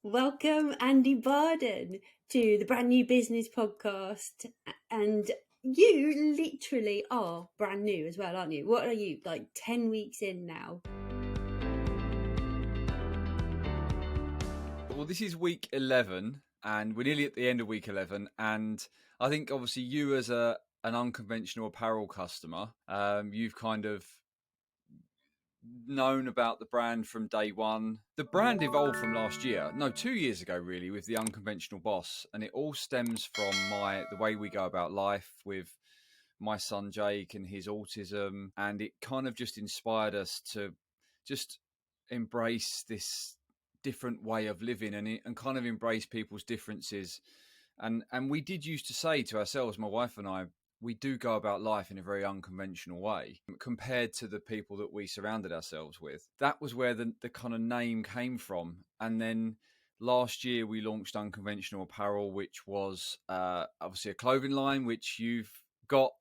Welcome, Andy Barden, to the Brand New Business Podcast. And you literally are brand new as well, aren't you? What are you, like 10 weeks in now? Well, this is week 11, and we're nearly at the end of week 11. And I think, obviously, you as an unconventional apparel customer, you've kind of known about the brand from day one. The brand evolved from last year, no, 2 years ago, really, with the unconventional boss, and it all stems from the way we go about life with my son Jake and his autism, and it kind of just inspired us to just embrace this different way of living and kind of embrace people's differences. And we did used to say to ourselves, my wife and I, we do go about life in a very unconventional way compared to the people that we surrounded ourselves with. That was where the kind of name came from. And then last year we launched Unconventional Apparel, which was obviously a clothing line, which you've got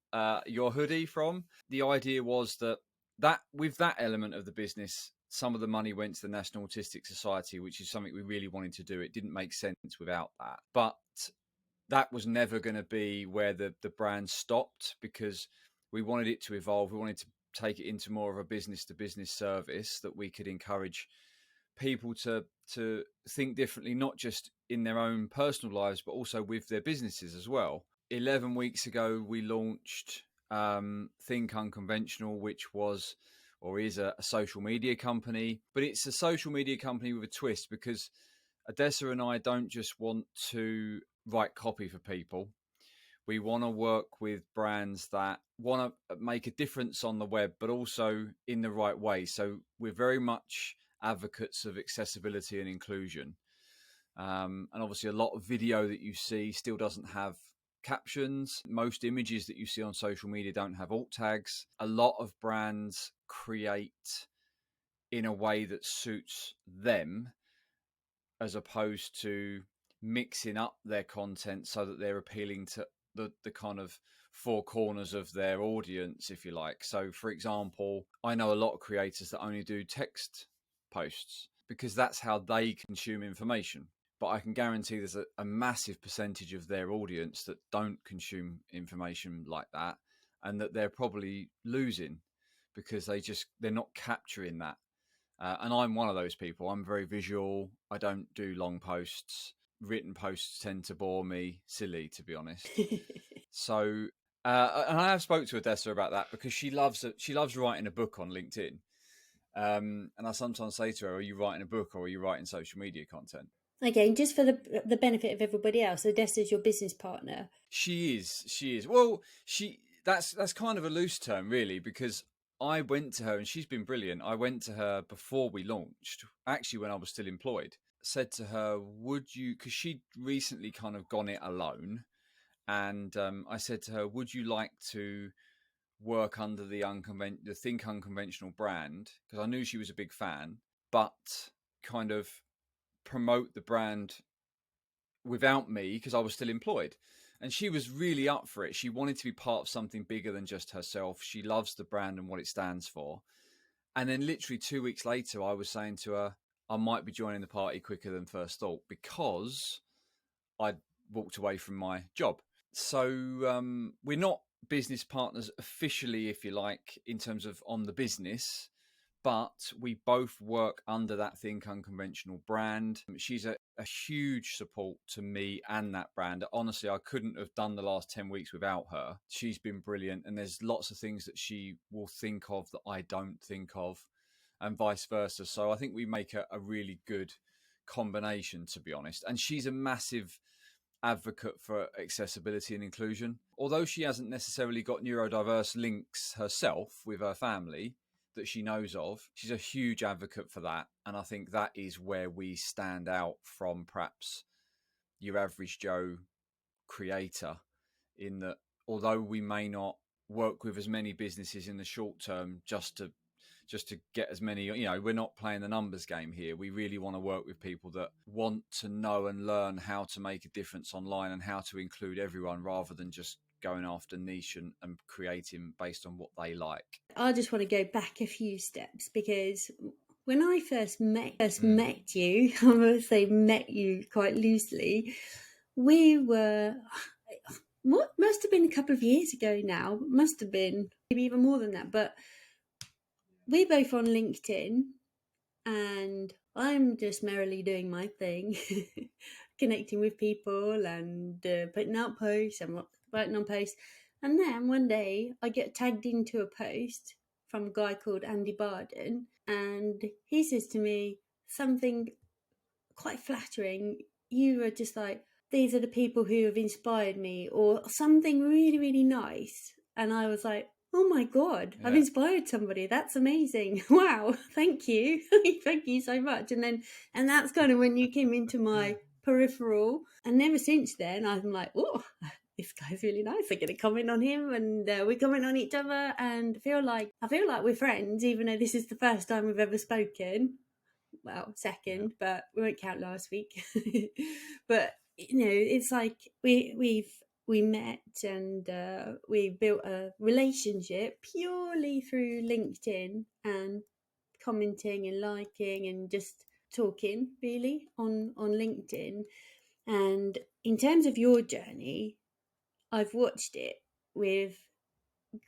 your hoodie from. The idea was that with that element of the business, some of the money went to the National Autistic Society, which is something we really wanted to do. It didn't make sense without that. But that was never going to be where the brand stopped, because we wanted it to evolve. We wanted to take it into more of a business to business service that we could encourage people to think differently, not just in their own personal lives, but also with their businesses as well. 11 weeks ago, we launched Think Unconventional, which was or is a social media company, but it's a social media company with a twist, because Odessa and I don't just want to write copy for people. We want to work with brands that want to make a difference on the web, but also in the right way. So we're very much advocates of accessibility and inclusion. And obviously a lot of video that you see still doesn't have captions. Most images that you see on social media don't have alt tags. A lot of brands create in a way that suits them, as opposed to mixing up their content so that they're appealing to the kind of four corners of their audience, if you like. So, for example, I know a lot of creators that only do text posts because that's how they consume information. But I can guarantee there's a massive percentage of their audience that don't consume information like that, and that they're probably losing because they're not capturing that. And I'm one of those people. I'm very visual. I don't do long posts. Written posts tend to bore me silly, to be honest. So, and I have spoke to Odessa about that, because she loves writing a book on LinkedIn. And I sometimes say to her, "Are you writing a book, or are you writing social media content?" Okay, just for the benefit of everybody else, Odessa's your business partner. She is. Well, that's kind of a loose term, really, because I went to her, and she's been brilliant. I went to her before we launched, actually when I was still employed. Said to her, "Would you?" Because she'd recently kind of gone it alone, and I said to her, "Would you like to work under the Think Unconventional brand?" Because I knew she was a big fan, but kind of promote the brand without me, because I was still employed. And she was really up for it. She wanted to be part of something bigger than just herself. She loves the brand and what it stands for. And then literally 2 weeks later, I was saying to her, I might be joining the party quicker than first thought, because I'd walked away from my job. So we're not business partners officially, if you like, in terms of on the business, but we both work under that Think Unconventional brand. She's a huge support to me and that brand. Honestly, I couldn't have done the last 10 weeks without her. She's been brilliant, and there's lots of things that she will think of that I don't think of, and vice versa. So I think we make a really good combination, to be honest. And she's a massive advocate for accessibility and inclusion. Although she hasn't necessarily got neurodiverse links herself with her family that she knows of, she's a huge advocate for that. And I think that is where we stand out from perhaps your average Joe creator, in that although we may not work with as many businesses in the short term just to get as many, we're not playing the numbers game here. We really want to work with people that want to know and learn how to make a difference online and how to include everyone, rather than just going after niche and creating based on what they like. I just want to go back a few steps, because when I first met you, I must say met you quite loosely, we were, what must have been a couple of years ago now, must have been maybe even more than that, but we're both on LinkedIn and I'm just merrily doing my thing, connecting with people and putting out posts and writing on posts. And then one day I get tagged into a post from a guy called Andy Barden, and he says to me something quite flattering. You were just like, these are the people who have inspired me, or something really, really nice. And I was like, oh my God, I've inspired somebody. That's amazing. Wow. Thank you. Thank you so much. And that's kind of when you came into my peripheral. And ever since then, I'm like, oh, this guy's really nice. I'm going to comment on him, and we comment on each other, and I feel like we're friends, even though this is the first time we've ever spoken. Well, second, but we won't count last week. But it's like we met and we built a relationship purely through LinkedIn and commenting and liking and just talking really on LinkedIn. And in terms of your journey, I've watched it with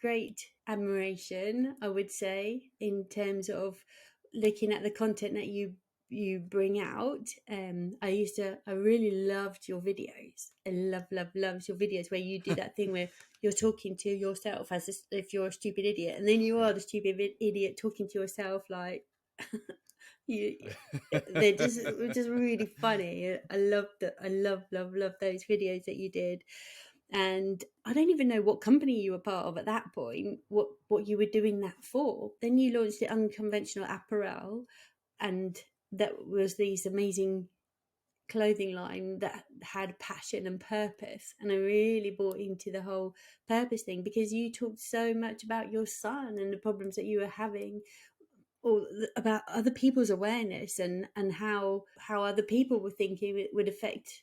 great admiration, I would say, in terms of looking at the content that you bring out. I really loved your videos. I loved your videos where you do that thing where you're talking to yourself as if you're a stupid idiot, and then you are the stupid idiot talking to yourself like you. They're just really funny. I love those videos that you did. And I don't even know what company you were part of at that point, what you were doing that for. Then you launched the Unconventional Apparel, and that was these amazing clothing line that had passion and purpose. And I really bought into the whole purpose thing because you talked so much about your son and the problems that you were having, or about other people's awareness and how other people were thinking it would affect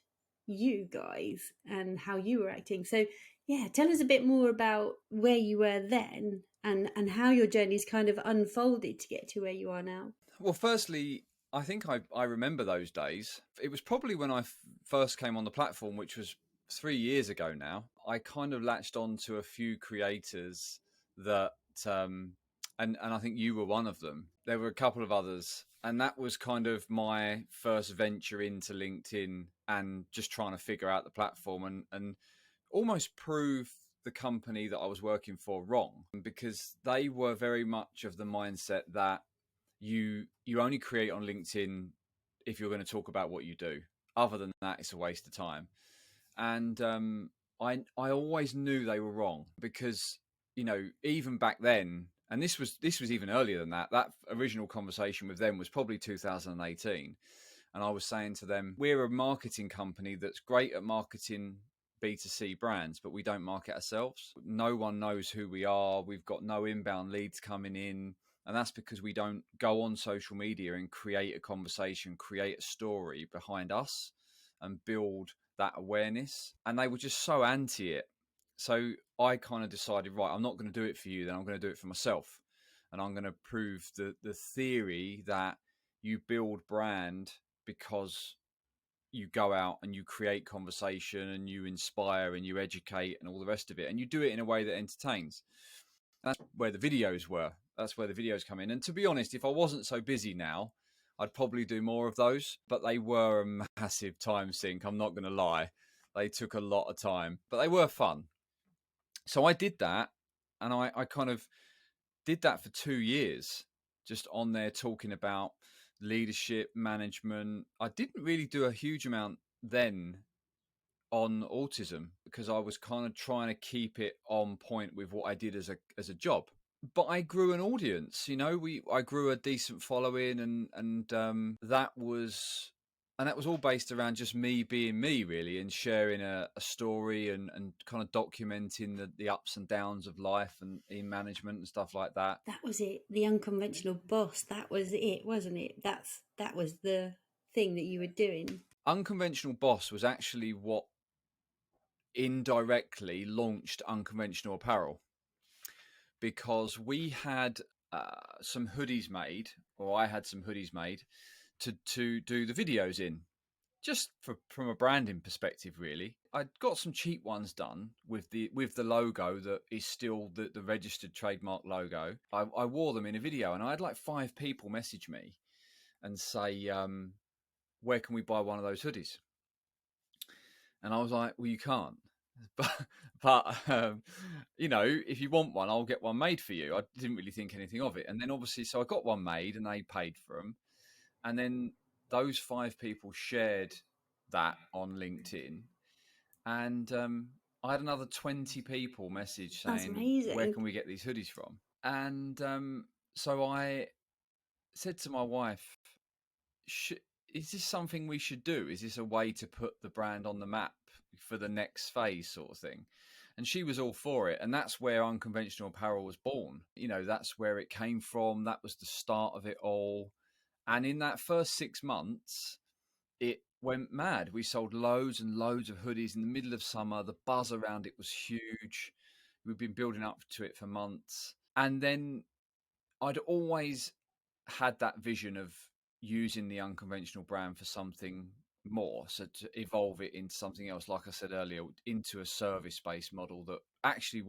you guys and how you were acting. So yeah, tell us a bit more about where you were then and how your journey's kind of unfolded to get to where you are now. Well, firstly, I think I remember those days. It was probably when I first came on the platform, which was 3 years ago now. I kind of latched on to a few creators that, and I think you were one of them. There were a couple of others, and that was kind of my first venture into LinkedIn and just trying to figure out the platform and almost prove the company that I was working for wrong, because they were very much of the mindset that you only create on LinkedIn if you're going to talk about what you do. Other than that, it's a waste of time. And I always knew they were wrong because even back then, and this was even earlier than that. That original conversation with them was probably 2018, and I was saying to them, we're a marketing company that's great at marketing B2C brands, but we don't market ourselves. No one knows who we are. We've got no inbound leads coming in. And that's because we don't go on social media and create a conversation, create a story behind us and build that awareness. And they were just so anti it. So I kind of decided, right, I'm not going to do it for you, then I'm going to do it for myself. And I'm going to prove the theory that you build brand because you go out and you create conversation and you inspire and you educate and all the rest of it. And you do it in a way that entertains. That's where the videos were. That's where the videos come in. And to be honest, if I wasn't so busy now, I'd probably do more of those. But they were a massive time sink. I'm not going to lie. They took a lot of time, but they were fun. So I did that. And I kind of did that for 2 years, just on there talking about leadership, management. I didn't really do a huge amount then on autism because I was kind of trying to keep it on point with what I did as a job. But I grew an audience, I grew a decent following, and that was all based around just me being me, really, and sharing a story and kind of documenting the ups and downs of life and in management and stuff like that. That was it. The Unconventional Boss. That was it, wasn't it? That was the thing that you were doing. Unconventional Boss was actually what indirectly launched Unconventional Apparel, because we had some hoodies made or I had some hoodies made to do the videos in, just from a branding perspective. Really, I got some cheap ones done with the logo that is still the registered trademark logo. I wore them in a video, and I had like 5 people message me and say, where can we buy one of those hoodies? And I was like, well, you can't. But if you want one, I'll get one made for you. I didn't really think anything of it. And then obviously, so I got one made and they paid for them. And then those 5 people shared that on LinkedIn. And I had another 20 people message That's saying, where amazing. can we get these hoodies from? And so I said to my wife, is this something we should do? Is this a way to put the brand on the map for the next phase, sort of thing? And she was all for it. And that's where unconventional apparel was born. That's where it came from. That was the start of it all. And in that first 6 months, it went mad. We sold loads and loads of hoodies in the middle of summer. The buzz around it was huge. We've been building up to it for months. And then I'd always had that vision of using the unconventional brand for something more, so to evolve it into something else, like I said earlier, into a service-based model that actually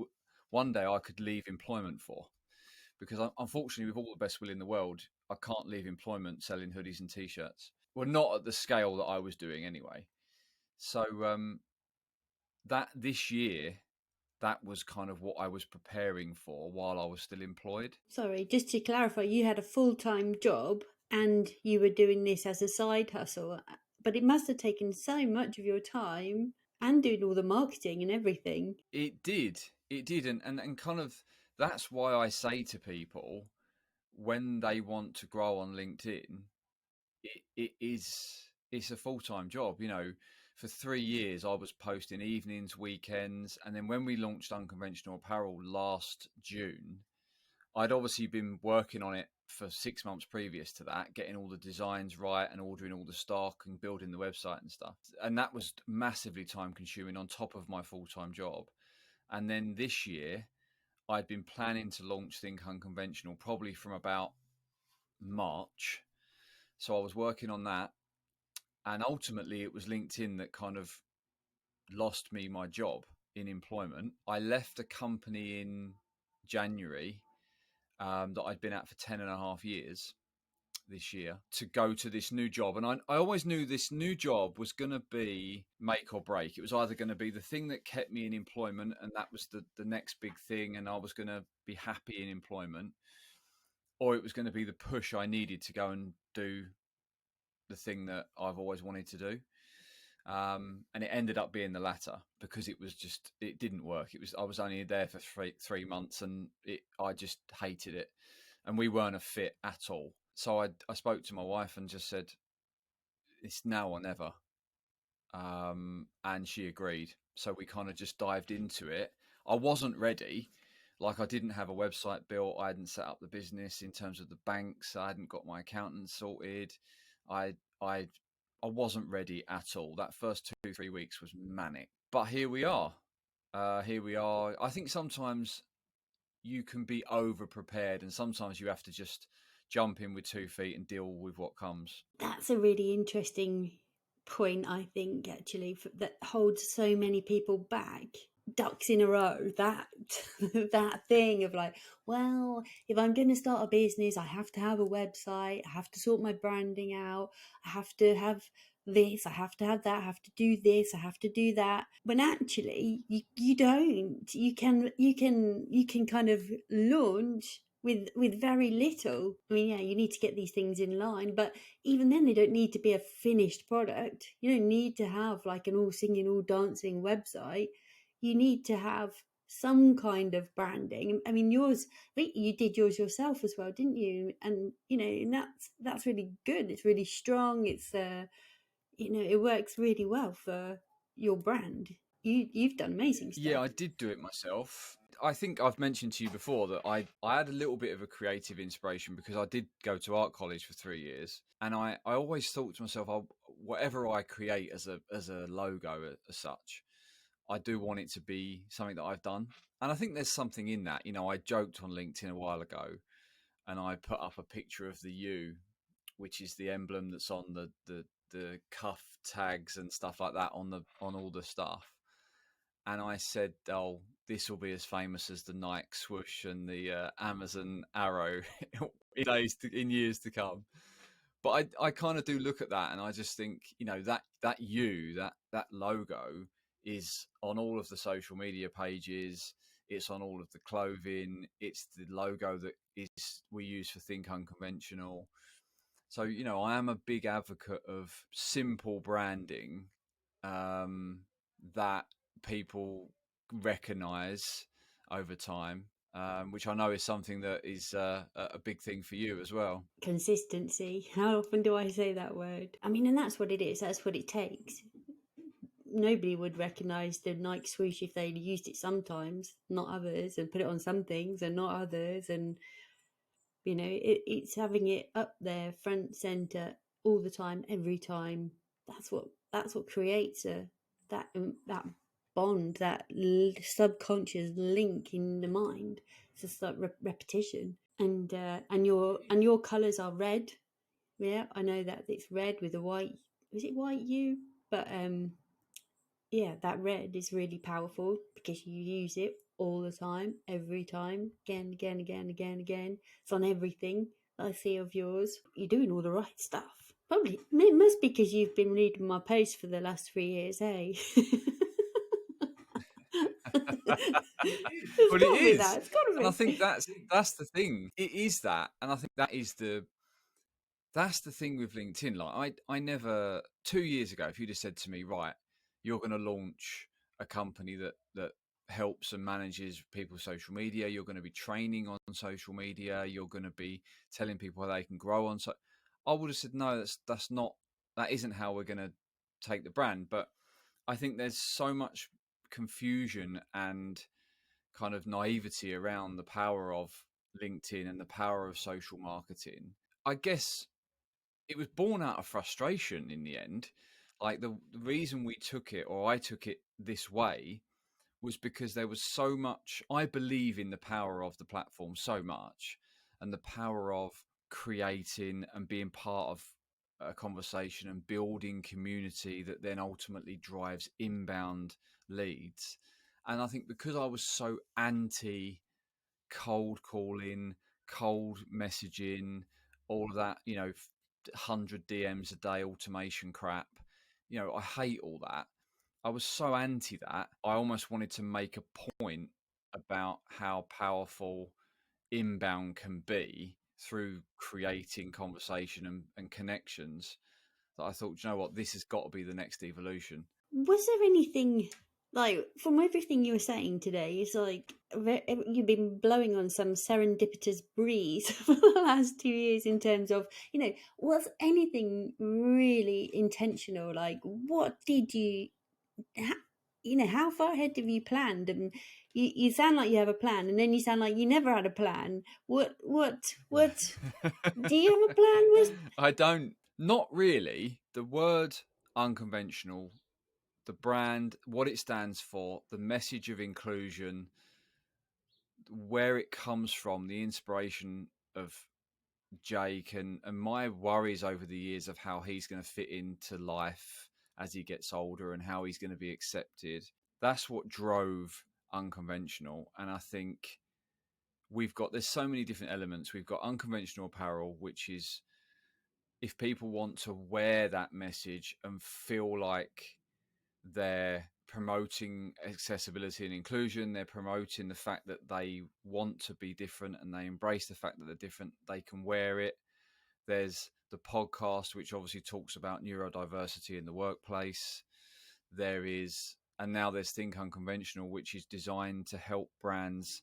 one day I could leave employment for. Because unfortunately, with all the best will in the world, I can't leave employment selling hoodies and t-shirts. Well, not at the scale that I was doing anyway. So that this year, that was kind of what I was preparing for while I was still employed. Sorry, just to clarify, you had a full-time job and you were doing this as a side hustle, but it must have taken so much of your time and doing all the marketing and everything. It did. It did. And kind of that's why I say to people when they want to grow on LinkedIn, it's a full-time job. For 3 years I was posting evenings, weekends, and then when we launched Unconventional Apparel last June, I'd obviously been working on it for 6 months previous to that, getting all the designs right and ordering all the stock and building the website and stuff. And that was massively time consuming on top of my full-time job. And then this year, I'd been planning to launch Think Unconventional probably from about March. So I was working on that. And ultimately, it was LinkedIn that kind of lost me my job in employment. I left a company in January that I'd been at for 10 and a half years this year to go to this new job. And I always knew this new job was going to be make or break. It was either going to be the thing that kept me in employment, and that was the next big thing, and I was going to be happy in employment, or it was going to be the push I needed to go and do the thing that I've always wanted to do. And it ended up being the latter because it didn't work. I was only there for 3 months, and I just hated it, and we weren't a fit at all. So I spoke to my wife and just said, it's now or never. And she agreed. So we kind of just dived into it. I wasn't ready. Like, I didn't have a website built. I hadn't set up the business in terms of the banks. I hadn't got my accountant sorted. I wasn't ready at all. That first 2-3 weeks was manic. But here we are. Here we are. I think sometimes you can be over prepared, and sometimes you have to just jump in with 2 feet and deal with what comes. That's a really interesting point, I think, actually, that holds so many people back. Ducks in a row, that that thing of like, well, if I'm going to start a business, I have to have a website, I have to sort my branding out, I have to have this, I have to have that, I have to do this, I have to do that. When actually you don't. You can kind of launch with very little. I mean, yeah, you need to get these things in line, but even then they don't need to be a finished product. You don't need to have like an all singing, all dancing website. You need to have some kind of branding. I mean, yours, I think you did yours yourself as well, didn't you? And and that's really good. It's really strong. It's it works really well for your brand. You've done amazing Yeah, stuff. I did do it myself. I think I've mentioned to you before that I had a little bit of a creative inspiration because I did go to art college for 3 years, and I always thought to myself, whatever I create as a logo as such, I do want it to be something that I've done. And I think there's something in that. I joked on LinkedIn a while ago and I put up a picture of the U, which is the emblem that's on the cuff tags and stuff like that on all the stuff. And I said, "Oh, this will be as famous as the Nike swoosh and the Amazon arrow in years to come." But I kind of do look at that, and I just think, that that logo is on all of the social media pages. It's on all of the clothing. It's the logo that is we use for Think Unconventional. So, I am a big advocate of simple branding, that people recognize over time, which I know is something that is a big thing for you as well. Consistency. How often do I say that word? I mean, and that's what it is. That's what it takes. Nobody would recognise the Nike swoosh if they'd used it sometimes, not others, and put it on some things and not others. And it's having it up there, front center, all the time, every time. That's what creates that bond, that subconscious link in the mind. It's just like repetition. And your colours are red. Yeah, I know that it's red with a white. Is it white U? But yeah, that red is really powerful because you use it all the time, every time, again, again, again, again, again. It's on everything that I see of yours. You're doing all the right stuff. Probably it must be because you've been reading my posts for the last 3 years, hey? It's But it got to be is, that. It's got to and I be. think that's the thing. It is that, and I think that's the thing with LinkedIn. Like I never 2 years ago, if you'd have said to me, right, you're going to launch a company that helps and manages people's social media, you're going to be training on social media, you're going to be telling people how they can grow on. So I would have said, no, that isn't how we're going to take the brand. But I think there's so much confusion and kind of naivety around the power of LinkedIn and the power of social marketing. I guess it was born out of frustration in the end. Like the reason we took it, or I took it this way, was because there was so much. I believe in the power of the platform so much, and the power of creating and being part of a conversation and building community that then ultimately drives inbound leads. And I think because I was so anti cold calling, cold messaging, all of that, 100 DMs a day automation crap. I hate all that. I was so anti that. I almost wanted to make a point about how powerful inbound can be through creating conversation and connections, that I thought, you know what, this has got to be the next evolution. Was there anything like from everything you were saying today? It's like you've been blowing on some serendipitous breeze for the last 2 years in terms of was anything really intentional? Like, what did you? How far ahead have you planned? And you sound like you have a plan, and then you sound like you never had a plan. What? Do you have a plan? I don't, not really. The word unconventional, the brand, what it stands for, the message of inclusion, where it comes from, the inspiration of Jake, and my worries over the years of how he's going to fit into life as he gets older and how he's going to be accepted. That's what drove unconventional. And I think there's so many different elements. We've got unconventional apparel, which is if people want to wear that message and feel like they're promoting accessibility and inclusion, they're promoting the fact that they want to be different and they embrace the fact that they're different, they can wear it. There's the podcast, which obviously talks about neurodiversity in the workplace. And now there's Think Unconventional, which is designed to help brands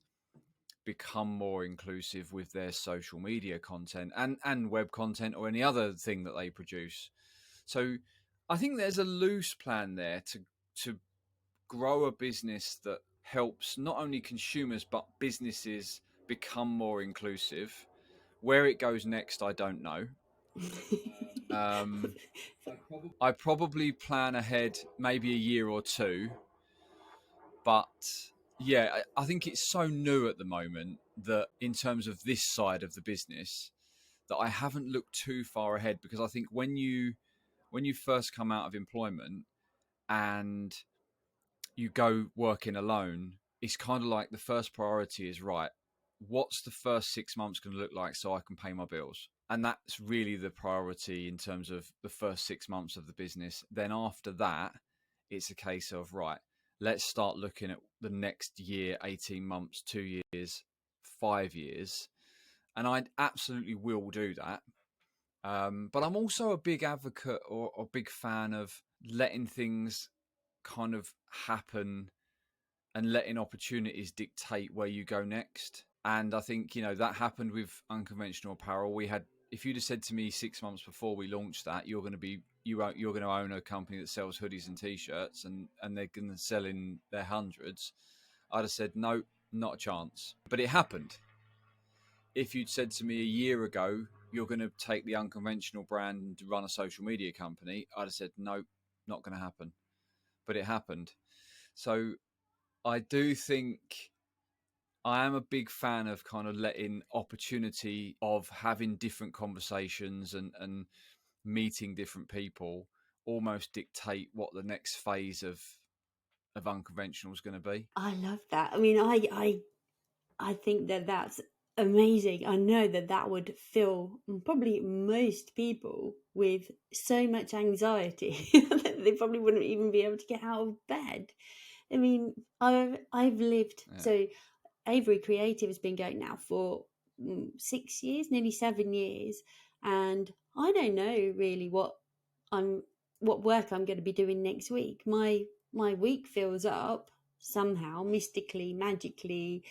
become more inclusive with their social media content and web content or any other thing that they produce. So I think there's a loose plan there to grow a business that helps not only consumers but businesses become more inclusive. Where it goes next, I don't know. I probably plan ahead maybe a year or two, but Yeah, I think it's so new at the moment that in terms of this side of the business, that I haven't looked too far ahead, because I think when you first come out of employment and you go working alone, it's kind of like the first priority is, right, what's the first 6 months going to look like so I can pay my bills? And that's really the priority in terms of the first 6 months of the business. Then after that, it's a case of, right, let's start looking at the next year, 18 months, 2 years, 5 years. And I absolutely will do that. But I'm also a big advocate or a big fan of letting things kind of happen and letting opportunities dictate where you go next. And I think, that happened with unconventional apparel. We had, if you'd have said to me 6 months before we launched that, you're going to own a company that sells hoodies and t-shirts, and they're going to sell in their hundreds, I'd have said, no, not a chance. But it happened. If you'd said to me a year ago, you're going to take the unconventional brand and run a social media company, I'd have said, no, not going to happen. But it happened. So I do think I am a big fan of kind of letting opportunity of having different conversations and meeting different people almost dictate what the next phase of unconventional is going to be. I love that. I mean, I think that that's amazing. I know that that would fill probably most people with so much anxiety that they probably wouldn't even be able to get out of bed. I mean, I've lived Yeah. so Avery Creative has been going now for 6 years, nearly 7 years, and I don't know really I'm what work I'm going to be doing next week. My week fills up somehow, mystically, magically,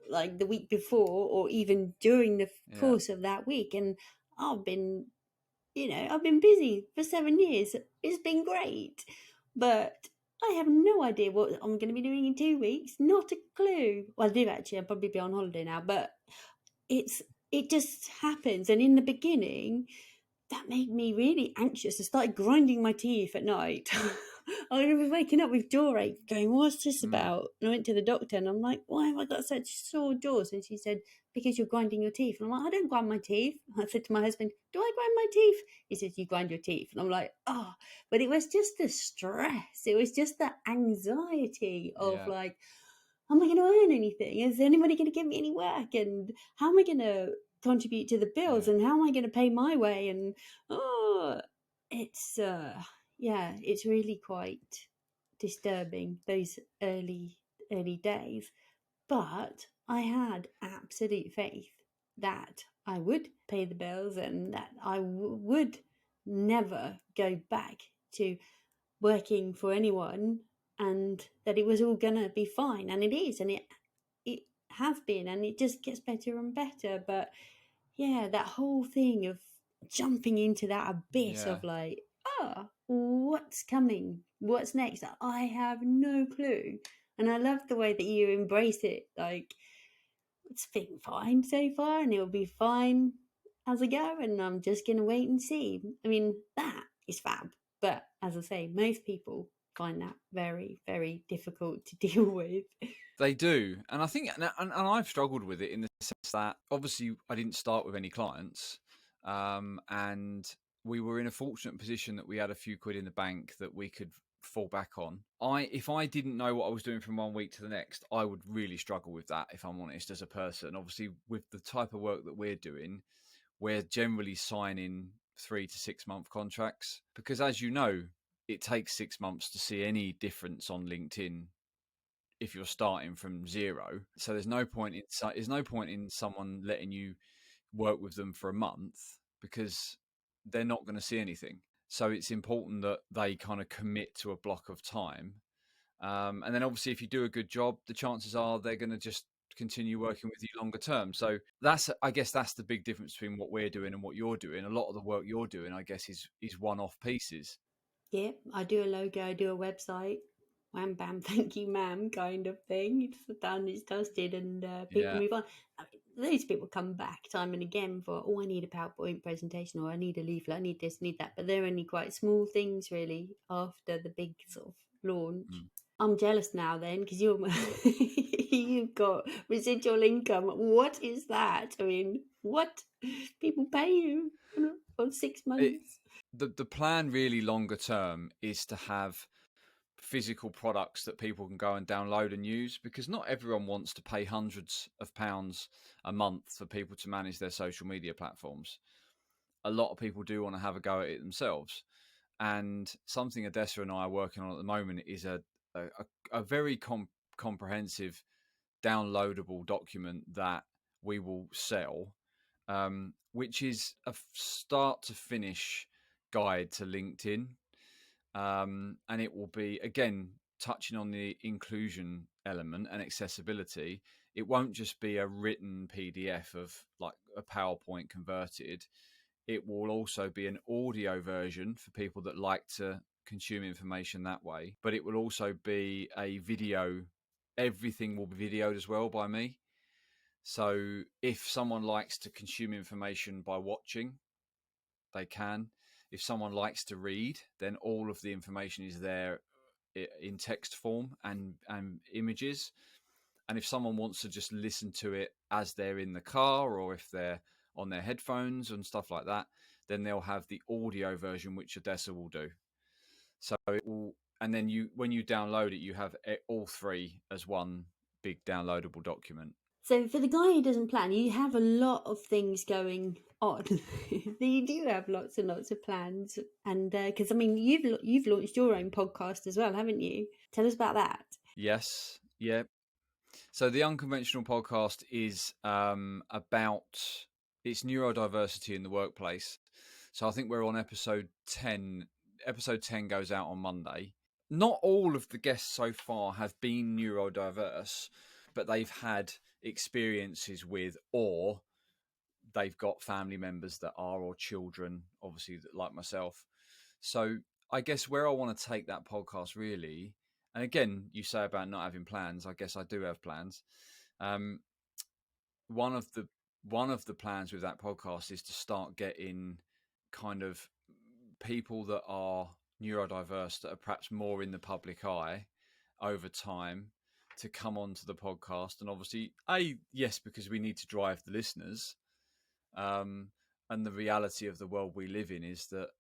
like the week before, or even during the Yeah. course of that week, and I've been I've been busy for 7 years. It's been great. But I have no idea what I'm going to be doing in 2 weeks. Not a clue. Well, I do actually. I'll probably be on holiday now. But it's it just happens. And in the beginning, that made me really anxious. I started grinding my teeth at night. I was waking up with jaw ache, going, "What's this Mm. about?" And I went to the doctor, and I'm like, "Why have I got such sore jaws?" And she said, "Because you're grinding your teeth." And I'm like, "I don't grind my teeth." I said to my husband, "Do I grind my teeth?" He says, "You grind your teeth." And I'm like, "Oh," but it was just the stress. It was just the anxiety of Yeah. like, am I going to earn anything? Is anybody going to give me any work? And how am I going to contribute to the bills? Yeah. And how am I going to pay my way? And it's yeah, it's really quite disturbing those early days. But I had absolute faith that I would pay the bills and that I would never go back to working for anyone, and that it was all gonna be fine, and it is, and it has been, and it just gets better and better. But yeah, that whole thing of jumping into that abyss Yeah. of like, what's coming, what's next, I have no clue. And I love the way that you embrace it, like it's been fine so far and it'll be fine as I go, and I'm just gonna wait and see. I mean, that is fab. But as I say, most people find that very, very difficult to deal with. They do. And I think, and I've struggled with it in the sense that obviously I didn't start with any clients. And we were in a fortunate position that we had a few quid in the bank that we could fall back on. If I didn't know what I was doing from 1 week to the next, I would really struggle with that, if I'm honest, as a person. Obviously, with the type of work that we're doing, we're generally signing 3 to 6 month contracts, because as you know, it takes 6 months to see any difference on LinkedIn if you're starting from zero. So there's no point in someone letting you work with them for a month, because they're not going to see anything. So it's important that they kind of commit to a block of time. And then obviously, if you do a good job, the chances are they're going to just continue working with you longer term. So I guess that's the big difference between what we're doing and what you're doing. A lot of the work you're doing, I guess, is one-off pieces. Yeah, I do a logo, I do a website. wham bam, thank you, ma'am, kind of thing. It's done, it's dusted, and people Yeah. move on. I mean, those people come back time and again for, oh, I need a PowerPoint presentation, or I need a leaflet, I need this, need that. But they're only quite small things, really, after the big sort of launch. Mm. I'm jealous now then, because you've got residual income. What is that? I mean, what people pay you for 6 months? The plan really longer term is to have physical products that people can go and download and use, because not everyone wants to pay hundreds of pounds a month for people to manage their social media platforms. A lot of people do want to have a go at it themselves. And something Odessa and I are working on at the moment is a very comprehensive downloadable document that we will sell, which is a start to finish guide to LinkedIn. And it will be, again, touching on the inclusion element and accessibility. It won't just be a written PDF of like a PowerPoint converted. It will also be an audio version for people that like to consume information that way. But it will also be a video. Everything will be videoed as well by me. So if someone likes to consume information by watching, they can. If someone likes to read, then all of the information is there in text form and images. And if someone wants to just listen to it as they're in the car, or if they're on their headphones and stuff like that, then they'll have the audio version, which Odessa will do. So it will, and then when you download it, you have all three as one big downloadable document. So for the guy who doesn't plan, you have a lot of things going on. You do have lots and lots of plans, and because I mean, you've launched your own podcast as well, haven't you? Tell us about that. Yes, yeah. So the unconventional podcast is about it's neurodiversity in the workplace. So I think we're on episode 10. Episode 10 goes out on Monday. Not all of the guests so far have been neurodiverse, but they've had experiences with, or they've got family members that are, or children, obviously, like myself. So I guess where I want to take that podcast really, and again, you say about not having plans. I guess I do have plans. Um, one of the plans with that podcast is to start getting kind of people that are neurodiverse, that are perhaps more in the public eye over time, to come onto the podcast. And obviously, yes, because we need to drive the listeners. And the reality of the world we live in is that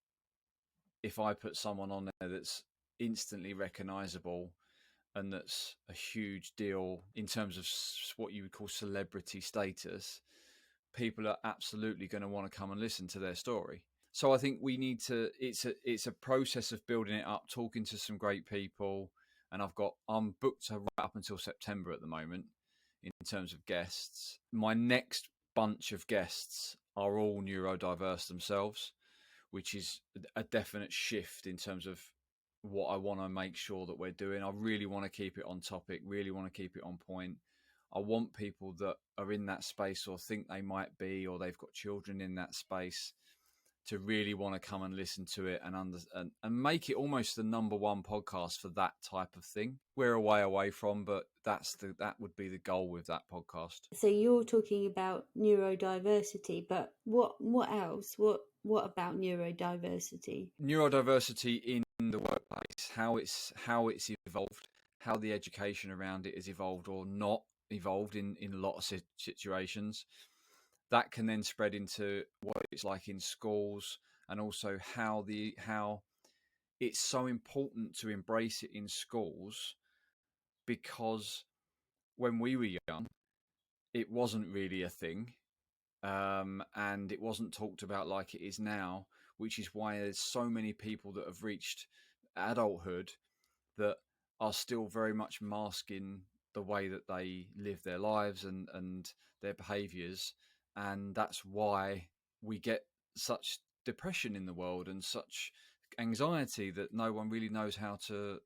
if I put someone on there that's instantly recognizable and that's a huge deal in terms of what you would call celebrity status, people are absolutely going to want to come and listen to their story. So I think we need to, it's a process of building it up, talking to some great people. And I'm booked right up until September at the moment in terms of guests. My next bunch of guests are all neurodiverse themselves, which is a definite shift in terms of what I want to make sure that we're doing. I really want to keep it on topic, really want to keep it on point. I want people that are in that space or think they might be, or they've got children in that space, to really want to come and listen to it and make it almost the number one podcast for that type of thing. We're a way away from, but that would be the goal with that podcast. So you're talking about neurodiversity, but what else? What about neurodiversity? Neurodiversity in the workplace, how it's evolved, how the education around it has evolved or not evolved in a lot of situations. That can then spread into what it's like in schools, and also how it's so important to embrace it in schools, because when we were young, it wasn't really a thing, and it wasn't talked about like it is now, which is why there's so many people that have reached adulthood that are still very much masking the way that they live their lives and their behaviors. And that's why we get such depression in the world and such anxiety that no one really knows how to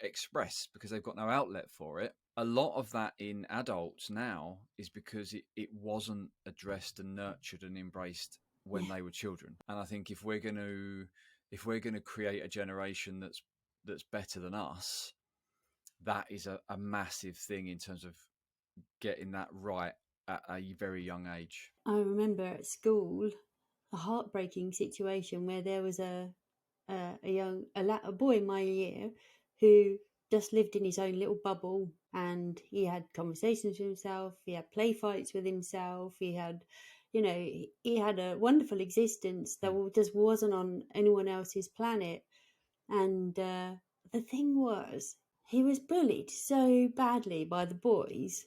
express, because they've got no outlet for it. A lot of that in adults now is because it wasn't addressed and nurtured and embraced when they were children. And I think if we're going to create a generation that's better than us, that is a massive thing in terms of getting that right at a very young age. I remember at school a heartbreaking situation where there was a boy in my year who just lived in his own little bubble, and he had conversations with himself, he had play fights with himself, he had, he had a wonderful existence that just wasn't on anyone else's planet. And the thing was, he was bullied so badly by the boys.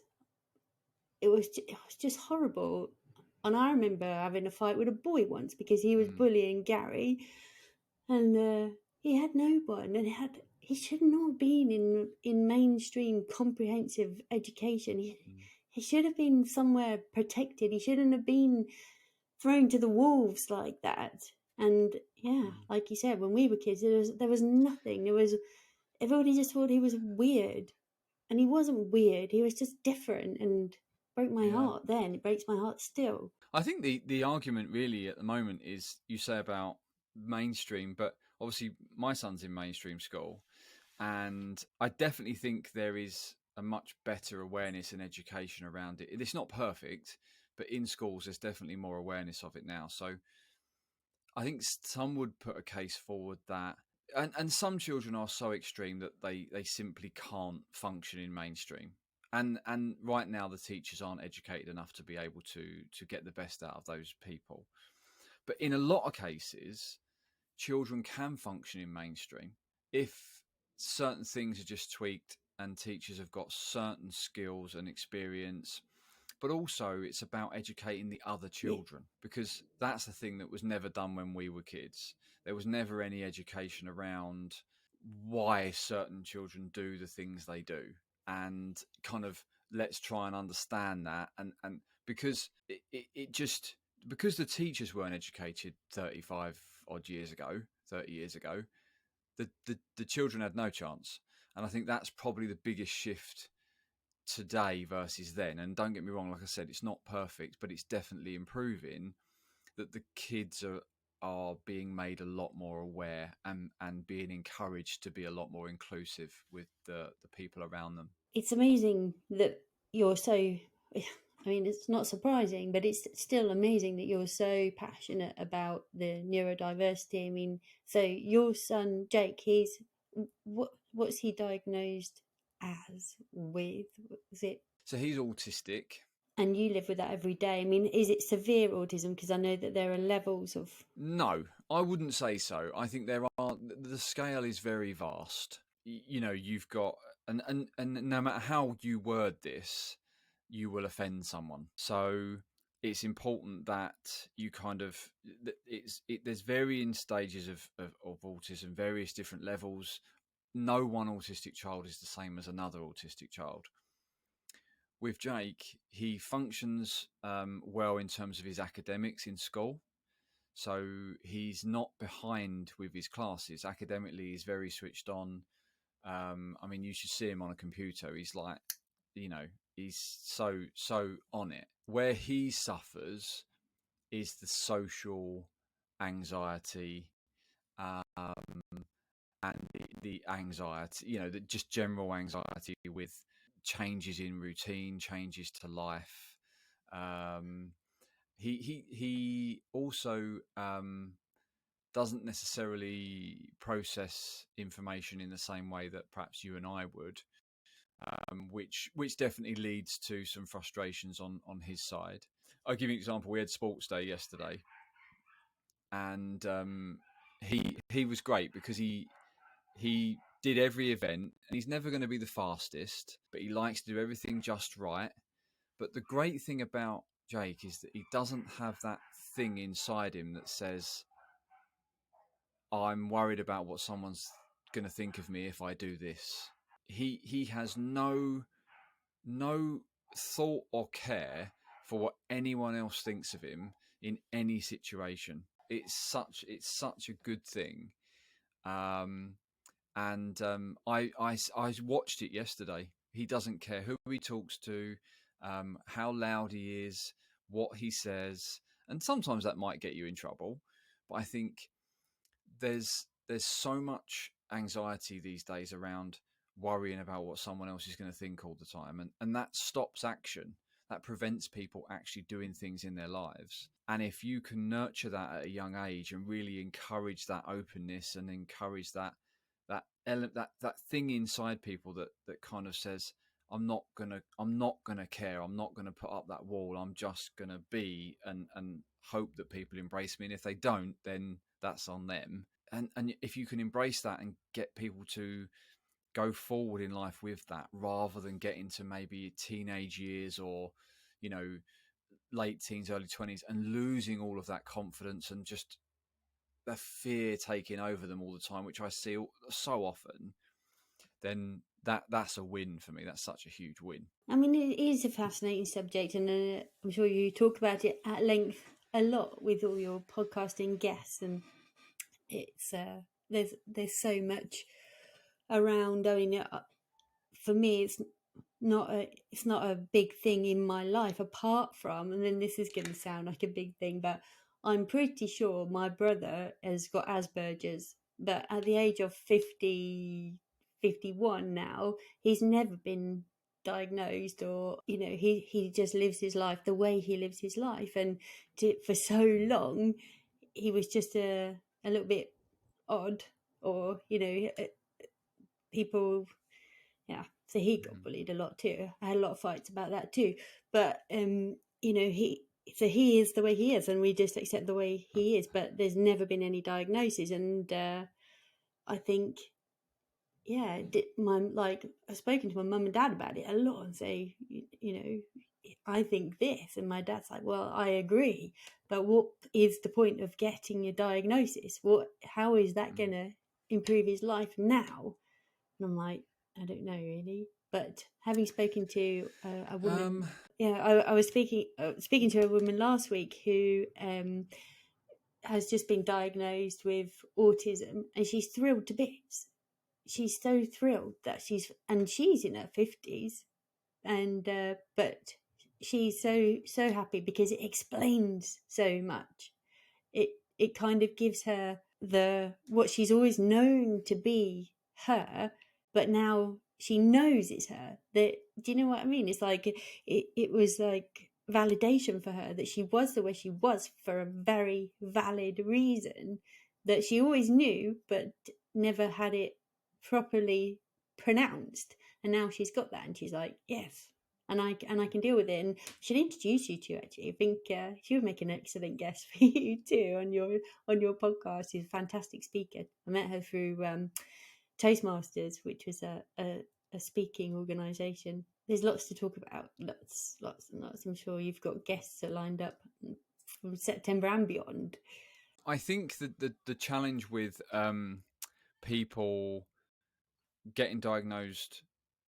It was just horrible. And I remember having a fight with a boy once because he was bullying Gary, and he had no one, and he should not have been in mainstream comprehensive education. He should have been somewhere protected. He shouldn't have been thrown to the wolves like that. And yeah, like you said, when we were kids, there was nothing. Everybody just thought he was weird, and he wasn't weird. He was just different, and broke my Yeah. heart then. It breaks my heart still. I think the argument really at the moment is, you say about mainstream, but obviously my son's in mainstream school, and I definitely think there is a much better awareness and education around it. It's not perfect, but in schools there's definitely more awareness of it now. So I think some would put a case forward that, and some children are so extreme that they simply can't function in mainstream. And right now the teachers aren't educated enough to be able to get the best out of those people. But in a lot of cases, children can function in mainstream if certain things are just tweaked and teachers have got certain skills and experience. But also it's about educating the other Yeah. children, because that's the thing that was never done when we were kids. There was never any education around why certain children do the things they do, and kind of let's try and understand that. And because it just, because the teachers weren't educated 35 odd years ago, 30 years ago, the children had no chance. And I think that's probably the biggest shift today versus then. And don't get me wrong, like I said, it's not perfect, but it's definitely improving, that the kids are being made a lot more aware, and being encouraged to be a lot more inclusive with the people around them. It's amazing that you're so. I mean, it's not surprising, but it's still amazing that you're so passionate about the neurodiversity. I mean, so your son Jake, what's he diagnosed as with? Is it? So he's autistic. And you live with that every day. I mean, is it severe autism? Because I know that there are levels of. No, I wouldn't say so. I think there are, the scale is very vast. You know, you've got, and no matter how you word this, you will offend someone. So it's important that you kind of, there's varying stages of autism, various different levels. No one autistic child is the same as another autistic child. With Jake, he functions well in terms of his academics in school. So he's not behind with his classes. Academically, he's very switched on. I mean, you should see him on a computer. He's like, he's so on it. Where he suffers is the social anxiety, and the anxiety, the just general anxiety with changes in routine, changes to life. Um, he also doesn't necessarily process information in the same way that perhaps you and I would, which definitely leads to some frustrations on his side. I'll give you an example. We had sports day yesterday, and he was great because he did every event, and he's never going to be the fastest, but he likes to do everything just right. But the great thing about Jake is that he doesn't have that thing inside him that says, I'm worried about what someone's going to think of me if I do this. He has no thought or care for what anyone else thinks of him in any situation. It's such a good thing. I watched it yesterday. He doesn't care who he talks to, how loud he is, what he says, and sometimes that might get you in trouble. But I think there's so much anxiety these days around worrying about what someone else is going to think all the time. And that stops action. That prevents people actually doing things in their lives. And if you can nurture that at a young age and really encourage that openness and encourage that thing inside people that kind of says, I'm not gonna care. I'm not gonna put up that wall. I'm just gonna be and hope that people embrace me. And if they don't, then that's on them. And if you can embrace that and get people to go forward in life with that, rather than get into maybe teenage years or, you know, late teens, early 20s, and losing all of that confidence and just the fear taking over them all the time, which I see so often, then that's a win for me. That's such a huge win. I mean, it is a fascinating subject, and I'm sure you talk about it at length a lot with all your podcasting guests, and it's there's so much around. I mean, for me, it's not a big thing in my life apart from, and then this is going to sound like a big thing, but I'm pretty sure my brother has got Asperger's, but at the age of 50, 51 now, he's never been diagnosed, or he just lives his life the way he lives his life, and for so long he was just a little bit odd, or people. Yeah, so he got bullied a lot too. I had a lot of fights about that too, but he is the way he is, and we just accept the way he is, but there's never been any diagnosis. And I think, yeah, I've spoken to my mum and dad about it a lot and say, I think this, and my dad's like, well, I agree, but what is the point of getting a diagnosis? How is that going to improve his life now? And I'm like, I don't know really. But having spoken to a woman, I was speaking to a woman last week who has just been diagnosed with autism, and she's thrilled to bits. She's so thrilled that she's in her 50s, and but she's so happy because it explains so much. It kind of gives her what she's always known to be her, but now she knows it's her. Do you know what I mean? It's like it was like validation for her that she was the way she was for a very valid reason that she always knew but never had it properly pronounced. And now she's got that, and she's like, yes, and I can deal with it. And she'll introduce you to, actually. I think she would make an excellent guest for you too on your podcast. She's a fantastic speaker. I met her through Toastmasters, which was a speaking organisation. There's lots to talk about, lots and lots. I'm sure you've got guests that lined up from September and beyond. I think that the challenge with people getting diagnosed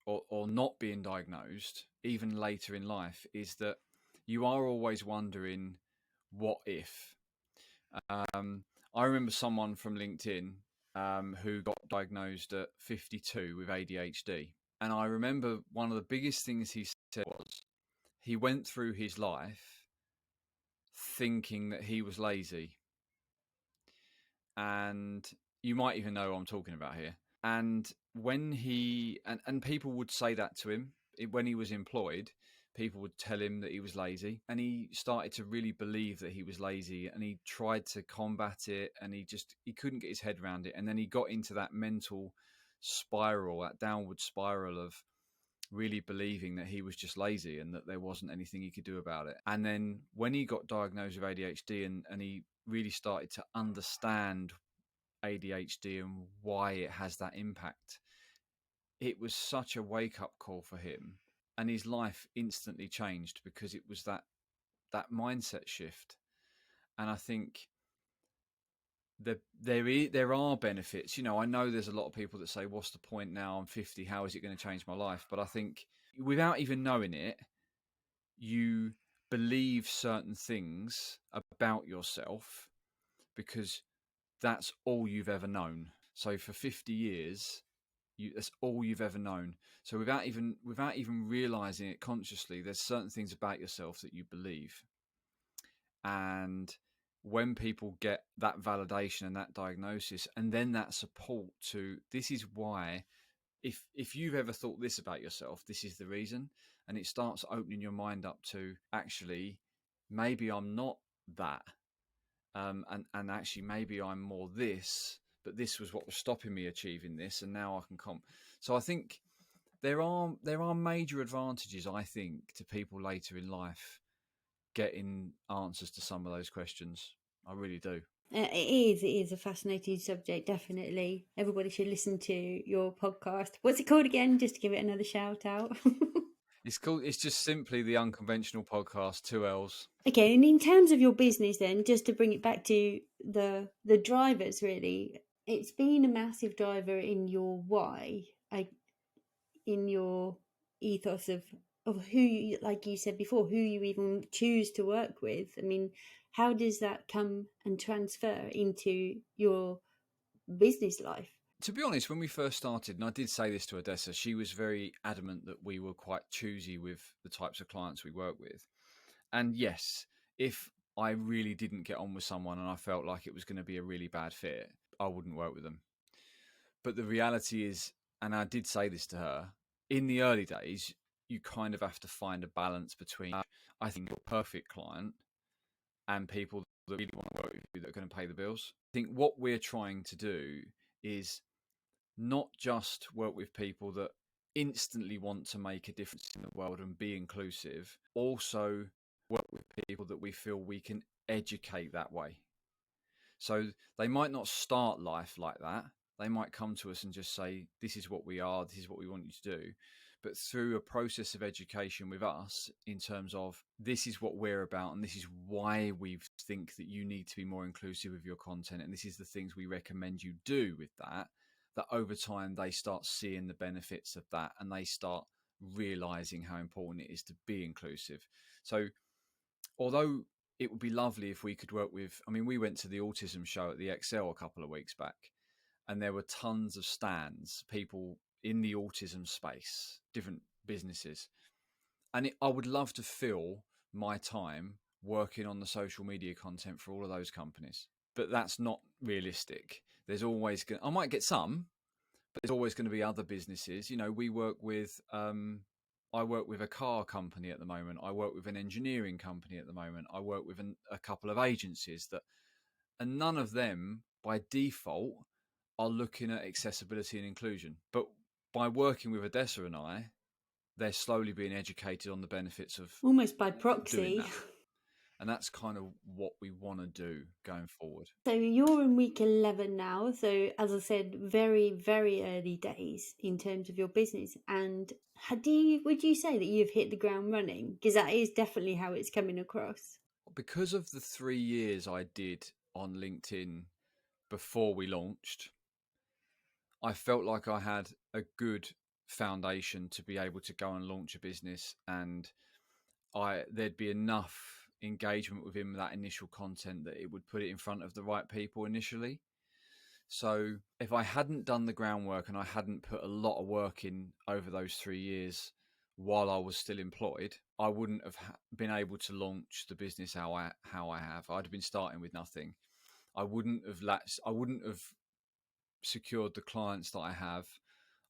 or not being diagnosed even later in life is that you are always wondering, what if? I remember someone from LinkedIn who got diagnosed at 52 with ADHD. And I remember one of the biggest things he said was he went through his life thinking that he was lazy. And you might even know what I'm talking about here. And when and people would say that to him when he was employed, people would tell him that he was lazy, and he started to really believe that he was lazy, and he tried to combat it, and he couldn't get his head around it. And then he got into that mental spiral, that downward spiral of really believing that he was just lazy and that there wasn't anything he could do about it. And then when he got diagnosed with ADHD and he really started to understand ADHD and why it has that impact, it was such a wake-up call for him, and his life instantly changed because it was that mindset shift. And I think there are benefits. I know there's a lot of people that say, what's the point now? I'm 50. How is it going to change my life? But I think without even knowing it, you believe certain things about yourself because that's all you've ever known. So for 50 years, that's all you've ever known. So without even realizing it consciously, there's certain things about yourself that you believe. And when people get that validation and that diagnosis, and then that support this is why if you've ever thought this about yourself, this is the reason. And it starts opening your mind up to, actually, maybe I'm not that. And actually maybe I'm more this, but this was what was stopping me achieving this, and now I can So I think there are major advantages, I think, to people later in life getting answers to some of those questions. I really do. It is a fascinating subject, definitely. Everybody should listen to your podcast. What's it called again? Just to give it another shout out. It's just simply the Unconventional Podcast, 2 L's. Okay, and in terms of your business then, just to bring it back to the drivers really, it's been a massive driver in your in your ethos of who you, like you said before, who you even choose to work with. I mean, how does that come and transfer into your business life? To be honest, when we first started, and I did say this to Odessa, she was very adamant that we were quite choosy with the types of clients we work with. And yes, if I really didn't get on with someone and I felt like it was going to be a really bad fit, I wouldn't work with them. But the reality is, and I did say this to her, in the early days, you kind of have to find a balance between, I think, your perfect client and people that really want to work with you that are going to pay the bills. I think what we're trying to do is not just work with people that instantly want to make a difference in the world and be inclusive, also work with people that we feel we can educate that way. So they might not start life like that. They might come to us and just say, this is what we are, this is what we want you to do. But through a process of education with us, in terms of this is what we're about, and this is why we think that you need to be more inclusive with your content, and this is the things we recommend you do with that, that over time they start seeing the benefits of that, and they start realizing how important it is to be inclusive. So although it would be lovely if we could work with, I mean, we went to the autism show at the Excel a couple of weeks back, and there were tons of stands, people in the autism space, different businesses. And I would love to fill my time working on the social media content for all of those companies. But that's not realistic. There's always I might get some, but there's always going to be other businesses. You know, we work with, I work with a car company at the moment. I work with an engineering company at the moment. I work with a couple of agencies and none of them by default are looking at accessibility and inclusion. But by working with Odessa and I, they're slowly being educated on the benefits of Almost by doing proxy. that. And that's kind of what we want to do going forward. So you're in week 11 now. So as I said, very, very early days in terms of your business. And would you say that you've hit the ground running? Because that is definitely how it's coming across. Because of the 3 years I did on LinkedIn before we launched, I felt like I had a good foundation to be able to go and launch a business, and there'd be enough engagement within that initial content that it would put it in front of the right people initially. So if I hadn't done the groundwork and I hadn't put a lot of work in over those 3 years while I was still employed, I wouldn't have been able to launch the business how I have. I'd have been starting with nothing. I wouldn't have secured the clients that I have.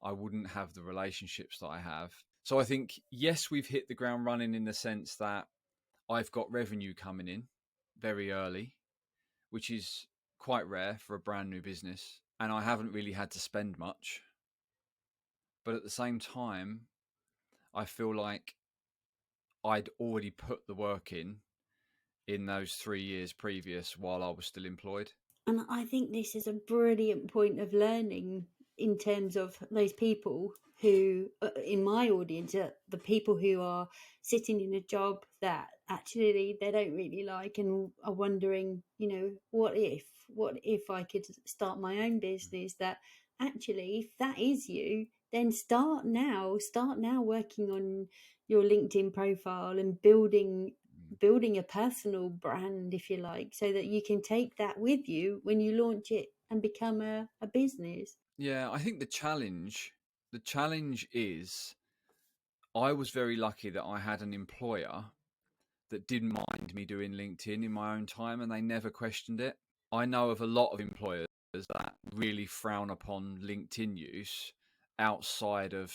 I wouldn't have the relationships that I have. So I think, yes, we've hit the ground running in the sense that I've got revenue coming in very early, which is quite rare for a brand new business. And I haven't really had to spend much. But at the same time, I feel like I'd already put the work in those 3 years previous while I was still employed. And I think this is a brilliant point of learning in terms of those people who, in my audience, are the people who are sitting in a job that actually they don't really like and are wondering, what if I could start my own business? That actually, if that is you, then start now working on your LinkedIn profile and building a personal brand, if you like, so that you can take that with you when you launch it and become a business. Yeah, I think the challenge is I was very lucky that I had an employer that didn't mind me doing LinkedIn in my own time, and they never questioned it. I know of a lot of employers that really frown upon LinkedIn use outside of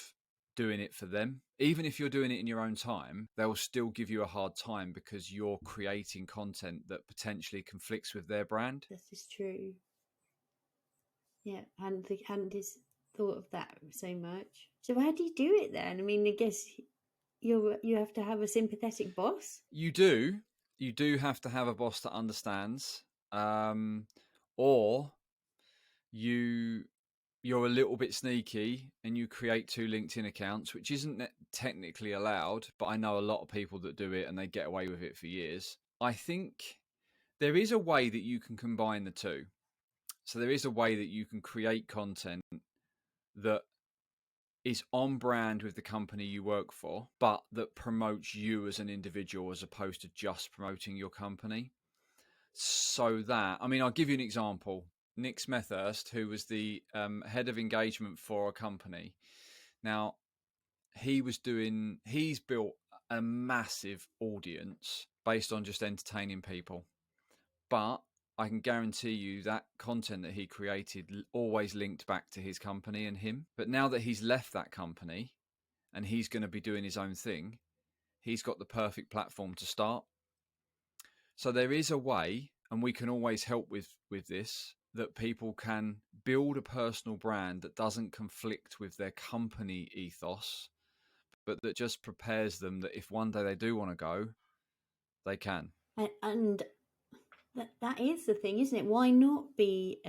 doing it for them. Even if you're doing it in your own time, they'll still give you a hard time because you're creating content that potentially conflicts with their brand. This is true. Yeah, hadn't just thought of that so much. So how do you do it then? I mean, I guess you have to have a sympathetic boss. You do have to have a boss that understands, or you you're a little bit sneaky and you create 2 LinkedIn accounts, which isn't technically allowed, but I know a lot of people that do it and they get away with it for years. I think there is a way that you can combine the two. So there is a way that you can create content that is on brand with the company you work for, but that promotes you as an individual as opposed to just promoting your company. So that, I mean, I'll give you an example. Nick Smethurst, who was the head of engagement for a company. Now, he's built a massive audience based on just entertaining people. But I can guarantee you that content that he created always linked back to his company and him. But now that he's left that company and he's going to be doing his own thing, he's got the perfect platform to start. So there is a way, and we can always help with this, that people can build a personal brand that doesn't conflict with their company ethos, but that just prepares them that if one day they do want to go, they can. And that is the thing, isn't it? Why not be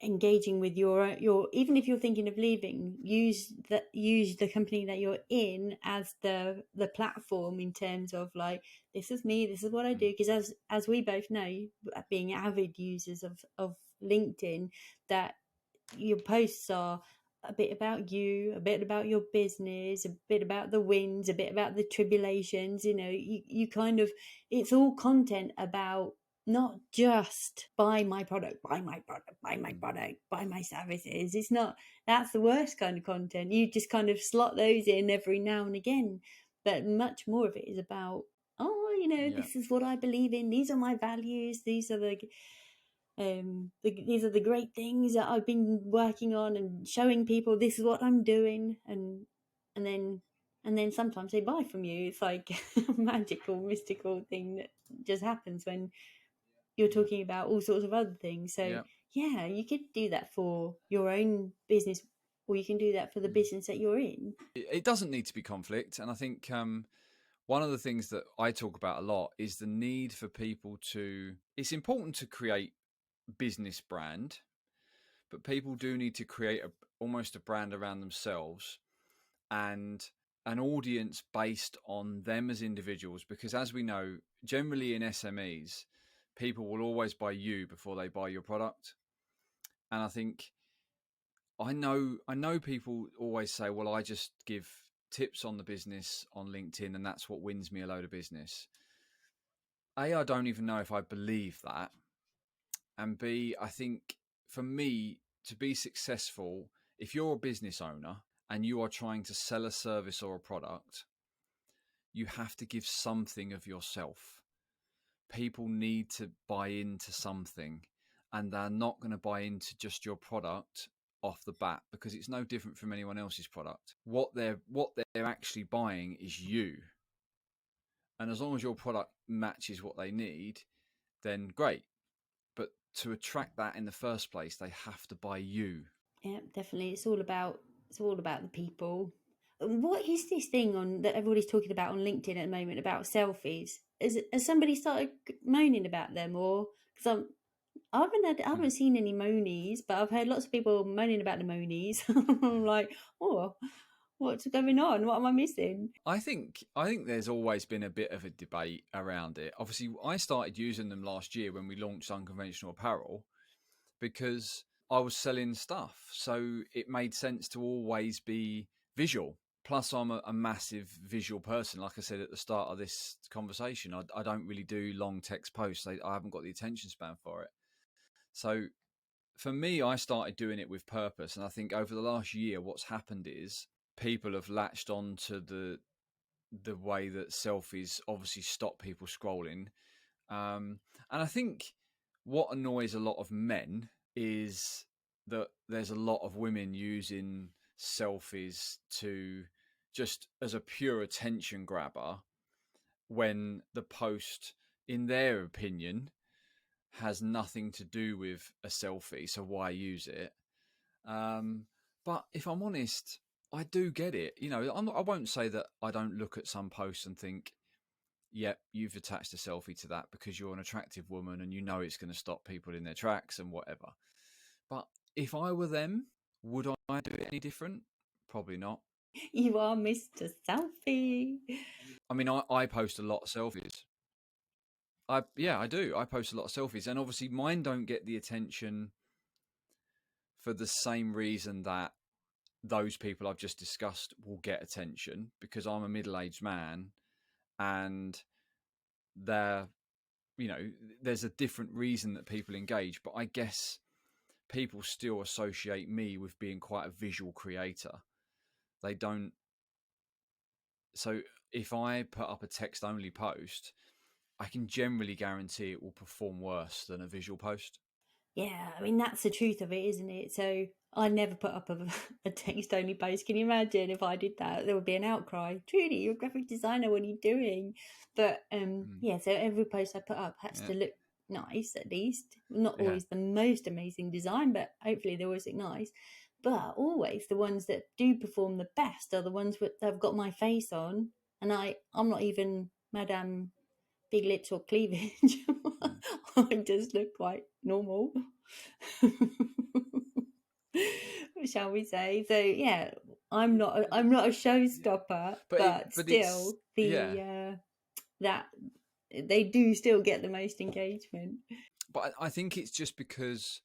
engaging with your even if you're thinking of leaving, use the company that you're in as the platform in terms of like, this is me, this is what I do. Because as we both know, being avid users of LinkedIn, that your posts are a bit about you, a bit about your business, a bit about the wins, a bit about the tribulations. You kind of, it's all content about not just buy my product, buy my product, buy my product, buy my services. It's not, that's the worst kind of content. You just kind of slot those in every now and again. But much more of it is about, this is what I believe in. These are my values. These are these are the great things that I've been working on, and showing people this is what I'm doing. And then sometimes they buy from you. It's like a magical, mystical thing that just happens when you're talking about all sorts of other things. So yeah, you could do that for your own business, or you can do that for the business that you're in. It doesn't need to be conflict. And I think one of the things that I talk about a lot is the need for people to, it's important to create business brand, but people do need to create almost a brand around themselves and an audience based on them as individuals. Because as we know, generally in SMEs, people will always buy you before they buy your product. And I think I know people always say, well, I just give tips on the business on LinkedIn and that's what wins me a load of business. A, I don't even know if I believe that. And B, I think for me to be successful, if you're a business owner and you are trying to sell a service or a product, you have to give something of yourself. People need to buy into something, and they're not going to buy into just your product off the bat because it's no different from anyone else's product. What they're actually buying is you. And as long as your product matches what they need, then great. But to attract that in the first place, they have to buy you. Yeah, definitely. It's all about the people. What is this thing that everybody's talking about on LinkedIn at the moment about selfies? Has somebody started moaning about them, or because I haven't seen any monies, but I've heard lots of people moaning about the monies. I'm like, oh, what's going on? What am I missing? I think there's always been a bit of a debate around it. Obviously, I started using them last year when we launched Unconventional Apparel because I was selling stuff. So it made sense to always be visual. Plus, I'm a massive visual person. Like I said at the start of this conversation, I don't really do long text posts. I haven't got the attention span for it. So for me, I started doing it with purpose. And I think over the last year, what's happened is people have latched on to the way that selfies obviously stop people scrolling. And I think what annoys a lot of men is that there's a lot of women using selfies to just as a pure attention grabber when the post, in their opinion, has nothing to do with a selfie, so why use it? But if I'm honest, I do get it. You know, I won't say that I don't look at some posts and think, yep, you've attached a selfie to that because you're an attractive woman and you know it's going to stop people in their tracks and whatever. But if I were them, would I do it any different? Probably not. You are Mr. Selfie. I mean, I post a lot of selfies. I do. I post a lot of selfies, and obviously mine don't get the attention for the same reason that those people I've just discussed will get attention, because I'm a middle-aged man and they're, you know, there's a different reason that people engage. But I guess people still associate me with being quite a visual creator. They don't. So if I put up a text only post, I can generally guarantee it will perform worse than a visual post. Yeah, I mean, that's the truth of it, isn't it? So I never put up a text only post. Can you imagine if I did that? There would be an outcry. Trudy, you're a graphic designer. What are you doing? But yeah, so every post I put up has to look nice, at least. Not always the most amazing design, but hopefully they always look nice. But always the ones that do perform the best are the ones that have got my face on. And I'm not even Madame Big lips or cleavage. I just look quite normal. Shall we say? So yeah, I'm not a showstopper, but still that they do still get the most engagement. But I think it's just because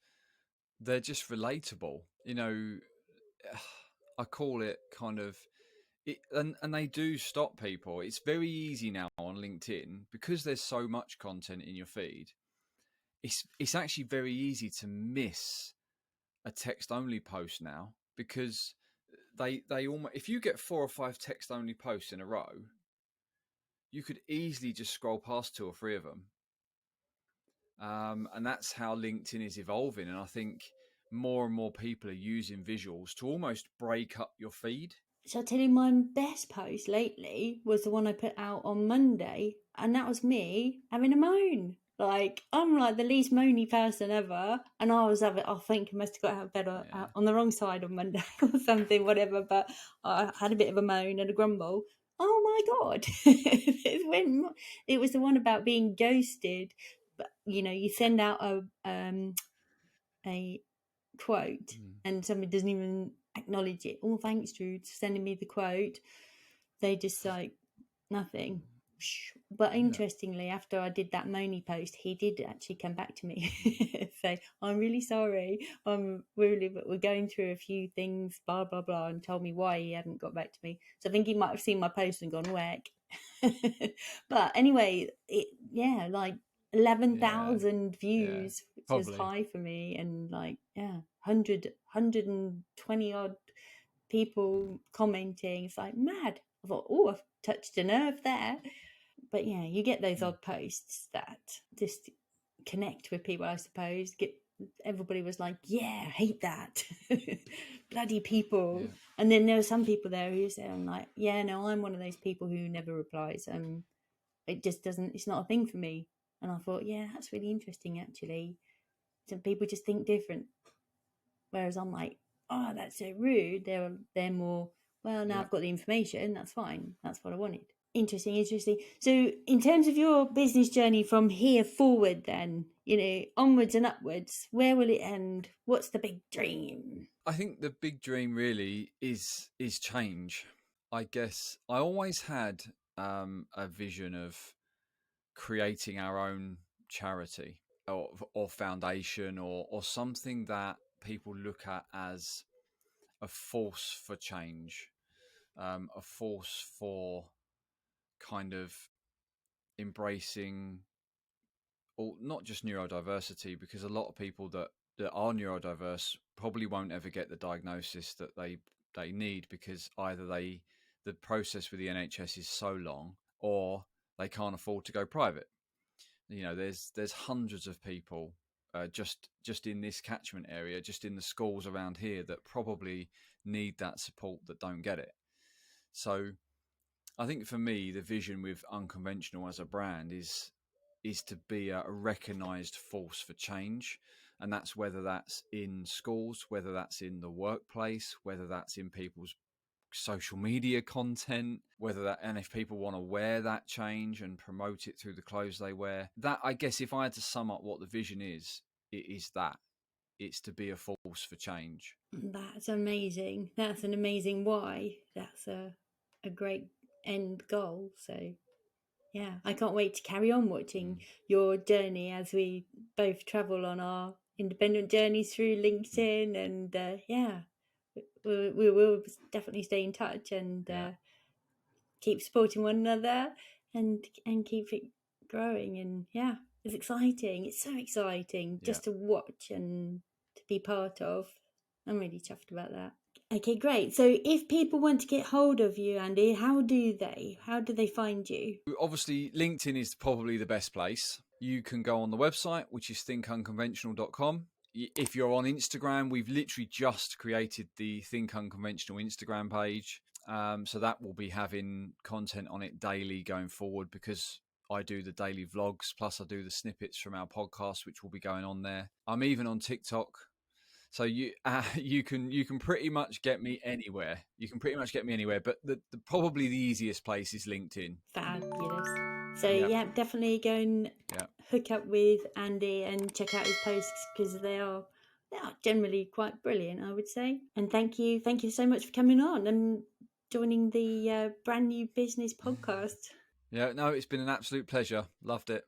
they're just relatable. You know, I call it kind of and they do stop people. It's very easy now on LinkedIn because there's so much content in your feed. It's actually very easy to miss a text only post now, because they almost, if you get 4 or 5 text only posts in a row, you could easily just scroll past 2 or 3 of them. And that's how LinkedIn is evolving. And I think more and more people are using visuals to almost break up your feed. So I tell you, my best post lately was the one I put out on Monday, and that was me having a moan. Like, I'm like the least moany person ever, and I think I must have got out of bed on the wrong side on Monday or something, whatever, but I had a bit of a moan and a grumble. Oh my God. It was the one about being ghosted, but, you know, you send out a quote and somebody doesn't even acknowledge it. Oh, thanks, Jude, for sending me the quote. They just like nothing. But interestingly, after I did that moany post, he did actually come back to me, say, "I'm really sorry. We're going through a few things, blah blah blah," and told me why he hadn't got back to me. So I think he might have seen my post and gone whack. But anyway, like 11,000 views, which was high for me, and like 120 odd people commenting. It's like mad. I thought, oh, I've touched a nerve there. But yeah, you get those odd posts that just connect with people, I suppose. Everybody was like, yeah, I hate that. Bloody people. And then there were some people there who said, I'm like, yeah, no, I'm one of those people who never replies. It just doesn't, it's not a thing for me. And I thought, yeah, that's really interesting, actually. Some people just think different. Whereas I'm like, oh, that's so rude. They're more, well, now I've got the information, that's fine. That's what I wanted. Interesting. So in terms of your business journey from here forward, then, you know, onwards and upwards, where will it end? What's the big dream? I think the big dream really is change. I guess I always had a vision of creating our own charity or foundation or something that people look at as a force for change, a force for kind of embracing, or not just neurodiversity, because a lot of people that are neurodiverse probably won't ever get the diagnosis that they need, because either the process with the NHS is so long, or they can't afford to go private. You know, there's hundreds of people just in this catchment area, just in the schools around here, that probably need that support that don't get it. So I think for me, the vision with Unconventional as a brand is to be a recognised force for change. And that's whether that's in schools, whether that's in the workplace, whether that's in people's social media content, whether that, and if people want to wear that change and promote it through the clothes they wear. That, I guess, if I had to sum up what the vision is, it is that. It's to be a force for change. That's amazing. That's an amazing why. That's a great end goal. So yeah, I can't wait to carry on watching your journey as we both travel on our independent journeys through LinkedIn. And yeah, we will definitely stay in touch and keep supporting one another and keep it growing. And yeah, it's exciting. It's so exciting just to watch and to be part of. I'm really chuffed about that. Okay, great. So if people want to get hold of you, Andy, how do they find you? Obviously, LinkedIn is probably the best place. You can go on the website, which is thinkunconventional.com. If you're on Instagram, we've literally just created the Think Unconventional Instagram page. So that will be having content on it daily going forward, because I do the daily vlogs, plus I do the snippets from our podcast, which will be going on there. I'm even on TikTok. So you can pretty much get me anywhere. But the probably the easiest place is LinkedIn. Fabulous. So yeah, definitely go and hook up with Andy and check out his posts, because they are generally quite brilliant, I would say. And thank you so much for coming on and joining the brand new business podcast. Yeah, no, it's been an absolute pleasure. Loved it.